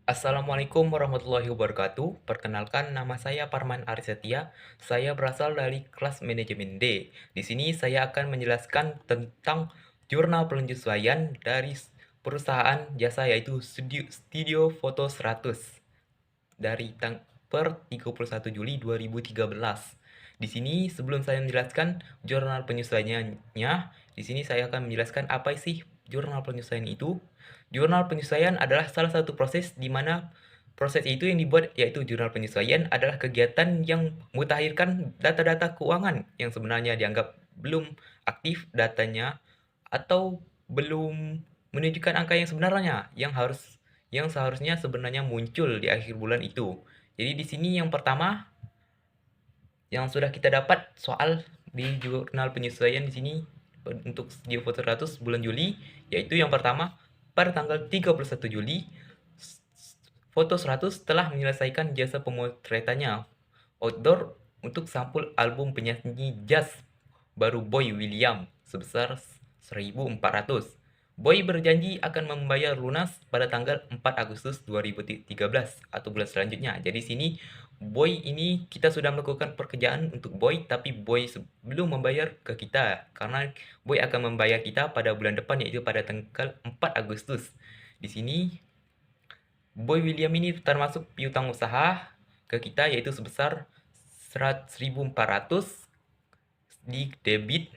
Assalamualaikum warahmatullahi wabarakatuh. Perkenalkan, nama saya Parman Arisetia. Saya berasal dari kelas manajemen D. Di sini saya akan menjelaskan tentang jurnal penyesuaian dari perusahaan jasa yaitu Studio Foto 100 dari per 31 Juli 2013. Di sini sebelum saya menjelaskan jurnal penyesuaiannya, di sini saya akan menjelaskan apa sih jurnal penyesuaian itu. Jurnal penyesuaian adalah salah satu proses di mana proses itu yang dibuat yaitu jurnal penyesuaian adalah kegiatan yang mutakhirkan data-data keuangan yang sebenarnya dianggap belum aktif datanya atau belum menunjukkan angka yang sebenarnya yang seharusnya sebenarnya muncul di akhir bulan itu. Jadi di sini yang pertama yang sudah kita dapat soal di jurnal penyesuaian di sini untuk Studio Foto 100 bulan Juli, yaitu yang pertama pada tanggal 31 Juli Foto 100 telah menyelesaikan jasa pemotretannya outdoor untuk sampul album penyanyi jazz baru Boy William sebesar 1.400. Boy berjanji akan membayar lunas pada tanggal 4 Agustus 2013 atau bulan selanjutnya. Jadi sini Boy ini kita sudah melakukan pekerjaan untuk Boy, tapi Boy belum membayar ke kita karena Boy akan membayar kita pada bulan depan yaitu pada tanggal 4 Agustus. Di sini Boy William ini termasuk piutang usaha ke kita yaitu sebesar 1.400 di debit,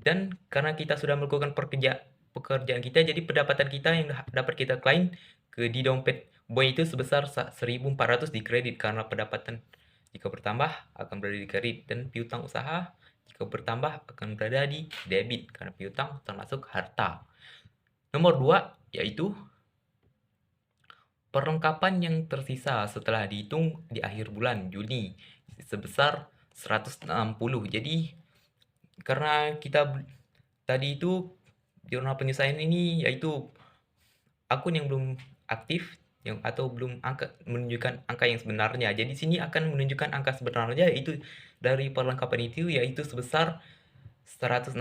dan karena kita sudah melakukan pekerjaan kita, jadi pendapatan kita yang dapat kita klaim di dompet Boy itu sebesar 1.400 di kredit karena pendapatan jika bertambah akan berada di kredit, dan piutang usaha jika bertambah akan berada di debit karena piutang termasuk harta. Nomor 2 yaitu perlengkapan yang tersisa setelah dihitung di akhir bulan Juni sebesar 160. Jadi karena kita tadi itu jurnal penyesuaian ini yaitu akun yang belum aktif atau belum menunjukkan angka yang sebenarnya. Jadi sini akan menunjukkan angka sebenarnya yaitu dari perlengkapan itu yaitu sebesar 160.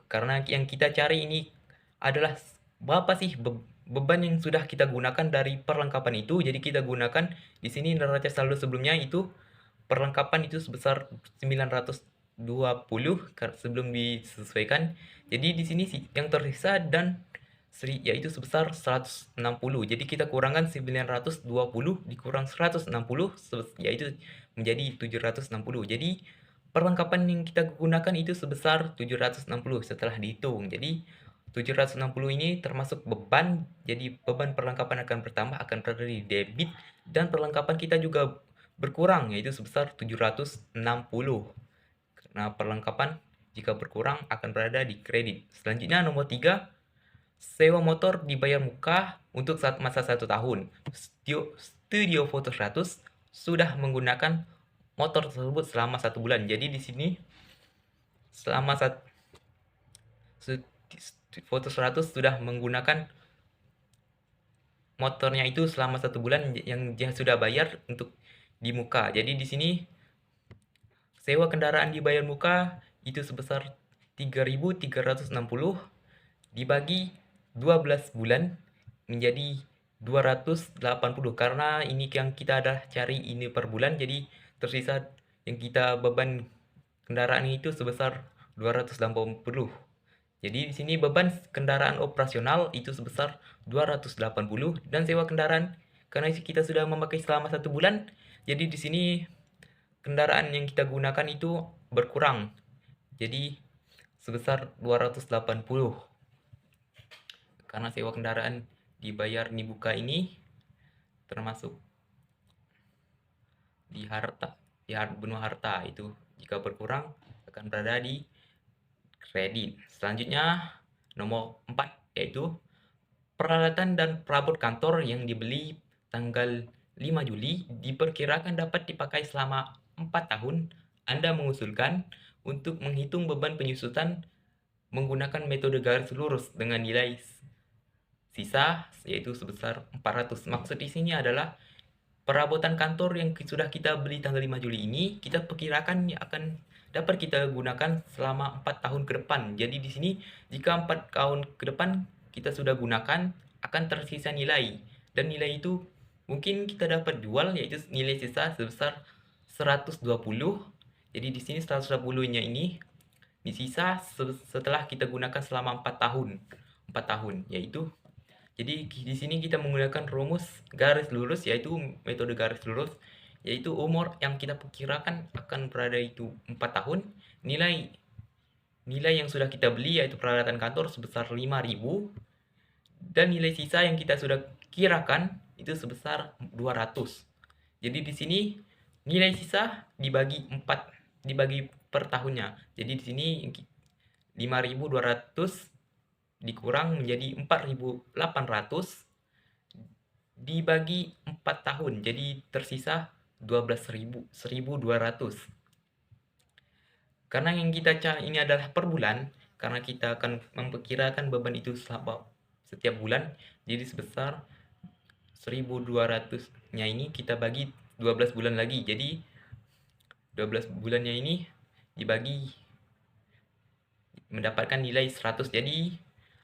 Karena yang kita cari ini adalah berapa sih beban yang sudah kita gunakan dari perlengkapan itu. Jadi kita gunakan di sini neraca saldo sebelumnya itu perlengkapan itu sebesar 920 sebelum disesuaikan. Jadi di sini yang tersisa dan yaitu sebesar 160. Jadi kita kurangkan 920 dikurang 160 yaitu menjadi 760. Jadi perlengkapan yang kita gunakan itu sebesar 760 setelah dihitung. Jadi 760 ini termasuk beban, jadi beban perlengkapan akan bertambah, akan berada di debit, dan perlengkapan kita juga berkurang, yaitu sebesar 760. Karena perlengkapan jika berkurang akan berada di kredit. Selanjutnya nomor 3, sewa motor dibayar muka untuk masa 1 tahun. Studio Foto 100 sudah menggunakan motor tersebut selama 1 bulan. Jadi di sini selama Foto 100 sudah menggunakan motornya itu selama 1 bulan yang dia sudah bayar untuk di muka. Jadi di sini sewa kendaraan dibayar muka itu sebesar 3.360 dibagi 12 bulan menjadi 280 karena ini yang kita dah cari ini per bulan, jadi tersisa yang kita beban kendaraan itu sebesar 280. Jadi di sini beban kendaraan operasional itu sebesar 280 dan sewa kendaraan karena kita sudah memakai selama 1 bulan. Jadi di sini kendaraan yang kita gunakan itu berkurang. Jadi sebesar 280. Karena sewa kendaraan dibayar di buka ini termasuk di harta, di benua harta itu jika berkurang akan berada di kredit. Selanjutnya nomor 4 yaitu peralatan dan perabot kantor yang dibeli tanggal 5 Juli diperkirakan dapat dipakai selama 4 tahun. Anda mengusulkan untuk menghitung beban penyusutan menggunakan metode garis lurus dengan nilai sisa yaitu sebesar 400. Maksud di sini adalah perabotan kantor yang sudah kita beli tanggal 5 Juli ini kita perkirakan akan dapat kita gunakan selama 4 tahun ke depan. Jadi di sini jika 4 tahun ke depan kita sudah gunakan akan tersisa nilai. dan nilai itu mungkin kita dapat jual, yaitu nilai sisa sebesar 120. Jadi di sini 120-nya ini disisa setelah kita gunakan selama 4 tahun. 4 tahun, yaitu jadi di sini kita menggunakan rumus garis lurus, yaitu metode garis lurus, yaitu umur yang kita perkirakan akan berada itu 4 tahun, nilai yang sudah kita beli yaitu peralatan kantor sebesar 5.000, dan nilai sisa yang kita sudah kirakan itu sebesar 200. Jadi di sini nilai sisa dibagi 4, dibagi per tahunnya. Jadi di sini 5.200 dikurang menjadi 4.800 dibagi 4 tahun. Jadi tersisa 12.000, 1.200. Karena yang kita cari ini adalah per bulan, karena kita akan memperkirakan beban itu setiap bulan, jadi sebesar 1.200-nya ini kita bagi 12 bulan lagi. Jadi 12 bulannya ini dibagi mendapatkan nilai 100. Jadi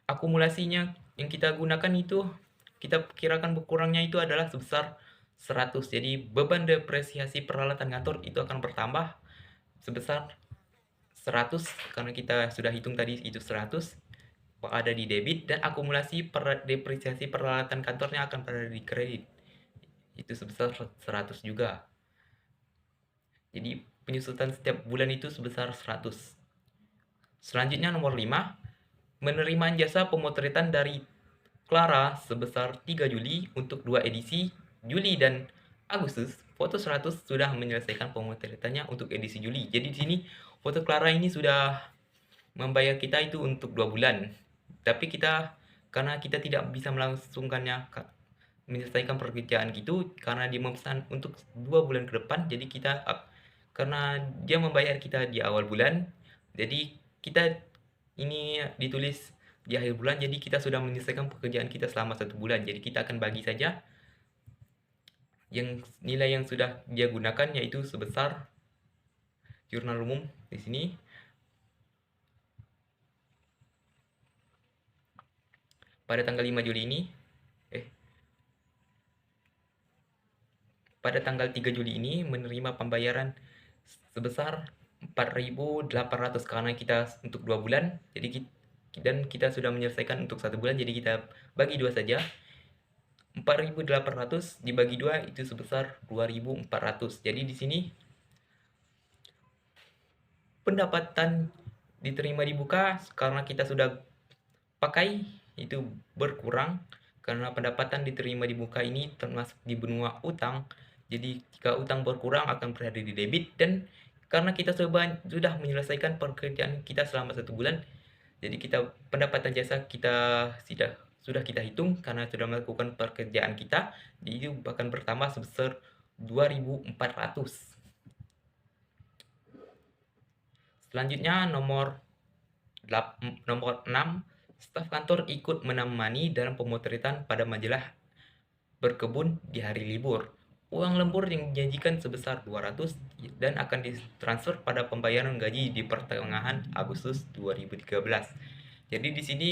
akumulasinya yang kita gunakan itu kita perkirakan berkurangnya itu adalah sebesar 100. Jadi beban depresiasi peralatan kantor itu akan bertambah sebesar 100 karena kita sudah hitung tadi itu 100 ada di debit, dan akumulasi depresiasi peralatan kantornya akan berada di kredit. Itu sebesar 100 juga. Jadi penyusutan setiap bulan itu sebesar 100. Selanjutnya nomor 5, menerima jasa pemotretan dari Clara sebesar 3 Juli untuk 2 edisi Juli dan Agustus. Foto 100 sudah menyelesaikan pemotretannya untuk edisi Juli. Jadi di sini foto Clara ini sudah membayar kita itu untuk 2 bulan. Tapi karena kita tidak bisa melangsungkannya menyelesaikan pekerjaan gitu karena dia memesan untuk 2 bulan ke depan, jadi karena dia membayar kita di awal bulan, jadi kita ini ditulis di akhir bulan, jadi kita sudah menyelesaikan pekerjaan kita selama 1 bulan. Jadi kita akan bagi saja yang nilai yang sudah dia gunakan, yaitu sebesar jurnal umum di sini pada tanggal 5 Juli ini pada tanggal 3 Juli ini menerima pembayaran sebesar 4.800 karena kita untuk 2 bulan. Jadi dan kita sudah menyelesaikan untuk 1 bulan, jadi kita bagi 2 saja. 4.800 dibagi 2 itu sebesar 2.400. Jadi di sini pendapatan diterima dibuka karena kita sudah pakai itu berkurang, karena pendapatan diterima di muka ini termasuk di benua utang. Jadi jika utang berkurang akan berada di debit, dan karena kita sudah menyelesaikan pekerjaan kita selama 1 bulan, jadi pendapatan jasa kita sudah kita hitung karena sudah melakukan pekerjaan kita, jadi itu bahkan bertambah sebesar 2.400. Selanjutnya nomor 6, staf kantor ikut menemani dalam pemotretan pada majalah berkebun di hari libur. Uang lembur yang dijanjikan sebesar 200 dan akan ditransfer pada pembayaran gaji di pertengahan Agustus 2013. Jadi di sini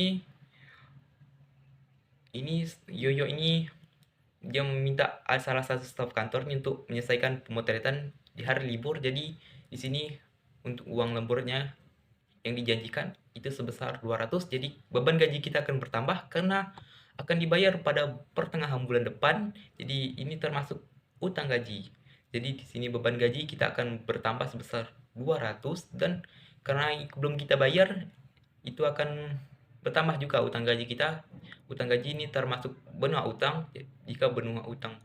Yoyo ini dia meminta salah satu staf kantornya untuk menyelesaikan pemotretan di hari libur. Jadi di sini untuk uang lemburnya yang dijanjikan itu sebesar 200. Jadi beban gaji kita akan bertambah karena akan dibayar pada pertengahan bulan depan. Jadi ini termasuk utang gaji. Jadi di sini beban gaji kita akan bertambah sebesar 200, dan karena belum kita bayar itu akan bertambah juga utang gaji kita. Utang gaji ini termasuk benua utang. Jika benua utang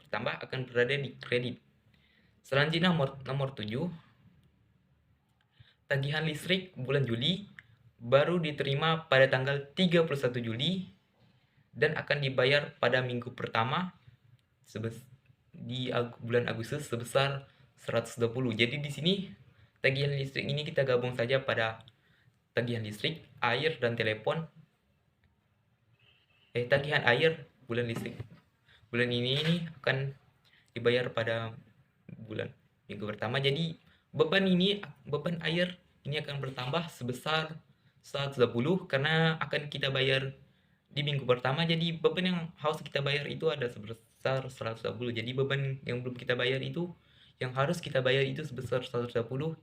bertambah akan berada di kredit. Selanjutnya nomor 7, tagihan listrik bulan Juli baru diterima pada tanggal 31 Juli dan akan dibayar pada minggu pertama di bulan Agustus sebesar 120. Jadi di sini tagihan listrik ini kita gabung saja pada tagihan listrik, air, dan telepon. Tagihan air bulan listrik bulan ini akan dibayar pada minggu pertama. Jadi beban air ini akan bertambah sebesar 110 karena akan kita bayar di minggu pertama, jadi beban yang harus kita bayar itu ada sebesar 120. Jadi beban yang belum kita bayar itu, yang harus kita bayar itu sebesar 120,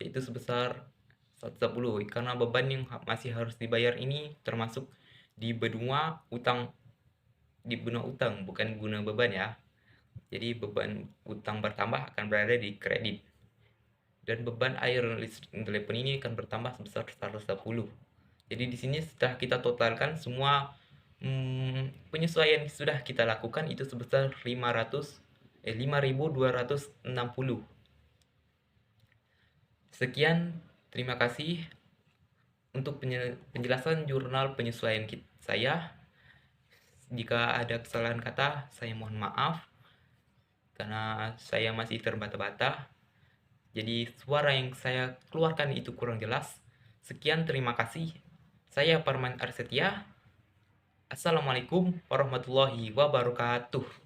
yaitu sebesar 110. Karena beban yang masih harus dibayar ini termasuk di benua utang, bukan guna beban ya. Jadi beban utang bertambah akan berada di kredit. Dan beban air listrik telepon ini akan bertambah sebesar 110. Jadi di sini setelah kita totalkan semua penyesuaian yang sudah kita lakukan itu sebesar 5.260. Sekian, terima kasih untuk penjelasan jurnal penyesuaian saya. Jika ada kesalahan kata, saya mohon maaf karena saya masih terbata-bata. Jadi suara yang saya keluarkan itu kurang jelas. Sekian, terima kasih. Saya Parman Arsetia. Assalamualaikum warahmatullahi wabarakatuh.